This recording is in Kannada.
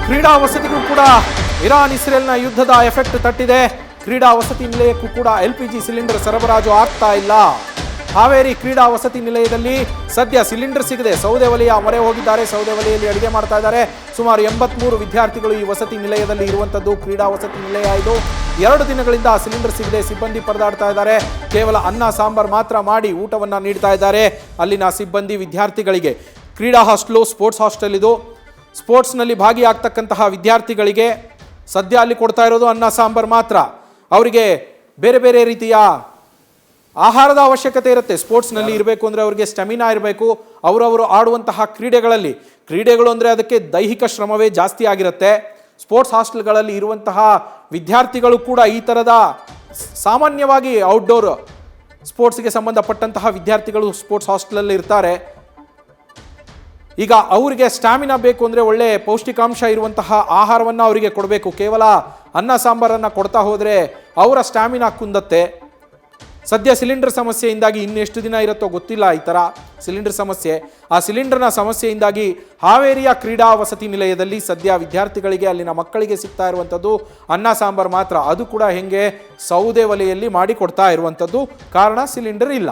ಕ್ರೀಡಾ ವಸತಿಗೂ ಕೂಡ ಇರಾನ್ ಇಸ್ರೇಲ್ನ ಯುದ್ಧದ ಎಫೆಕ್ಟ್ ತಟ್ಟಿದೆ. ಕ್ರೀಡಾ ವಸತಿ ನಿಲಯಕ್ಕೂ ಕೂಡ LPG ಸಿಲಿಂಡರ್ ಸರಬರಾಜು ಆಗ್ತಾ ಇಲ್ಲ. ಹಾವೇರಿ ಕ್ರೀಡಾ ವಸತಿ ನಿಲಯದಲ್ಲಿ ಸದ್ಯ ಸಿಲಿಂಡರ್ ಸಿಗದೆ ಸೌದೆ ಒಲೆಯ ಮೊರೆ ಹೋಗಿದ್ದಾರೆ. ಸೌದೆ ಒಲೆಯಲ್ಲಿ ಅಡುಗೆ ಮಾಡ್ತಾ ಇದ್ದಾರೆ. ಸುಮಾರು 83 ವಿದ್ಯಾರ್ಥಿಗಳು ಈ ವಸತಿ ನಿಲಯದಲ್ಲಿ ಇರುವಂಥದ್ದು. ಕ್ರೀಡಾ ವಸತಿ ನಿಲಯ ಇದು. 2 ದಿನಗಳಿಂದ ಸಿಲಿಂಡರ್ ಸಿಗದೆ ಸಿಬ್ಬಂದಿ ಪರದಾಡ್ತಾ ಇದ್ದಾರೆ. ಕೇವಲ ಅನ್ನ ಸಾಂಬಾರ್ ಮಾತ್ರ ಮಾಡಿ ಊಟವನ್ನು ನೀಡ್ತಾ ಇದ್ದಾರೆ ಅಲ್ಲಿನ ಸಿಬ್ಬಂದಿ ವಿದ್ಯಾರ್ಥಿಗಳಿಗೆ. ಕ್ರೀಡಾ ಹಾಸ್ಟೆಲು ಸ್ಪೋರ್ಟ್ಸ್ ಹಾಸ್ಟೆಲ್ ಇದು. ಸ್ಪೋರ್ಟ್ಸ್ನಲ್ಲಿ ಭಾಗಿಯಾಗ್ತಕ್ಕಂತಹ ವಿದ್ಯಾರ್ಥಿಗಳಿಗೆ ಸದ್ಯ ಅಲ್ಲಿ ಕೊಡ್ತಾ ಇರೋದು ಅನ್ನ ಸಾಂಬಾರ್ ಮಾತ್ರ. ಅವರಿಗೆ ಬೇರೆ ಬೇರೆ ರೀತಿಯ ಆಹಾರದ ಅವಶ್ಯಕತೆ ಇರುತ್ತೆ. ಸ್ಪೋರ್ಟ್ಸ್ನಲ್ಲಿ ಇರಬೇಕು ಅಂದರೆ ಅವರಿಗೆ ಸ್ಟೆಮಿನಾ ಇರಬೇಕು. ಅವರವರು ಆಡುವಂತಹ ಕ್ರೀಡೆಗಳು ಅಂದರೆ ಅದಕ್ಕೆ ದೈಹಿಕ ಶ್ರಮವೇ ಜಾಸ್ತಿ ಆಗಿರುತ್ತೆ. ಸ್ಪೋರ್ಟ್ಸ್ ಹಾಸ್ಟೆಲ್ಗಳಲ್ಲಿ ಇರುವಂತಹ ವಿದ್ಯಾರ್ಥಿಗಳು ಕೂಡ ಈ ಥರದ ಸಾಮಾನ್ಯವಾಗಿ ಔಟ್ಡೋರ್ ಸ್ಪೋರ್ಟ್ಸ್ಗೆ ಸಂಬಂಧಪಟ್ಟಂತಹ ವಿದ್ಯಾರ್ಥಿಗಳು ಸ್ಪೋರ್ಟ್ಸ್ ಹಾಸ್ಟೆಲಲ್ಲಿ ಇರ್ತಾರೆ. ಈಗ ಅವರಿಗೆ ಸ್ಟ್ಯಾಮಿನಾ ಬೇಕು ಅಂದರೆ ಒಳ್ಳೆ ಪೌಷ್ಟಿಕಾಂಶ ಇರುವಂತಹ ಆಹಾರವನ್ನು ಅವರಿಗೆ ಕೊಡಬೇಕು. ಕೇವಲ ಅನ್ನ ಸಾಂಬಾರನ್ನು ಕೊಡ್ತಾ ಹೋದರೆ ಅವರ ಸ್ಟ್ಯಾಮಿನಾ ಕುಂದತ್ತೆ. ಸದ್ಯ ಸಿಲಿಂಡರ್ ಸಮಸ್ಯೆಯಿಂದಾಗಿ ಇನ್ನೆಷ್ಟು ದಿನ ಇರುತ್ತೋ ಗೊತ್ತಿಲ್ಲ ಈ ಥರ ಸಿಲಿಂಡರ್ ಸಮಸ್ಯೆ. ಆ ಸಿಲಿಂಡರ್ನ ಸಮಸ್ಯೆಯಿಂದಾಗಿ ಹಾವೇರಿಯ ಕ್ರೀಡಾ ವಸತಿ ನಿಲಯದಲ್ಲಿ ಸದ್ಯ ವಿದ್ಯಾರ್ಥಿಗಳಿಗೆ ಅಲ್ಲಿನ ಮಕ್ಕಳಿಗೆ ಸಿಗ್ತಾ ಇರುವಂಥದ್ದು ಅನ್ನ ಸಾಂಬಾರ್ ಮಾತ್ರ. ಅದು ಕೂಡ ಹೆಂಗೆ ಸೌದೆ ಒಲೆಯಲ್ಲಿ ಮಾಡಿ ಕೊಡ್ತಾ ಇರುವಂಥದ್ದು. ಕಾರಣ ಸಿಲಿಂಡರ್ ಇಲ್ಲ.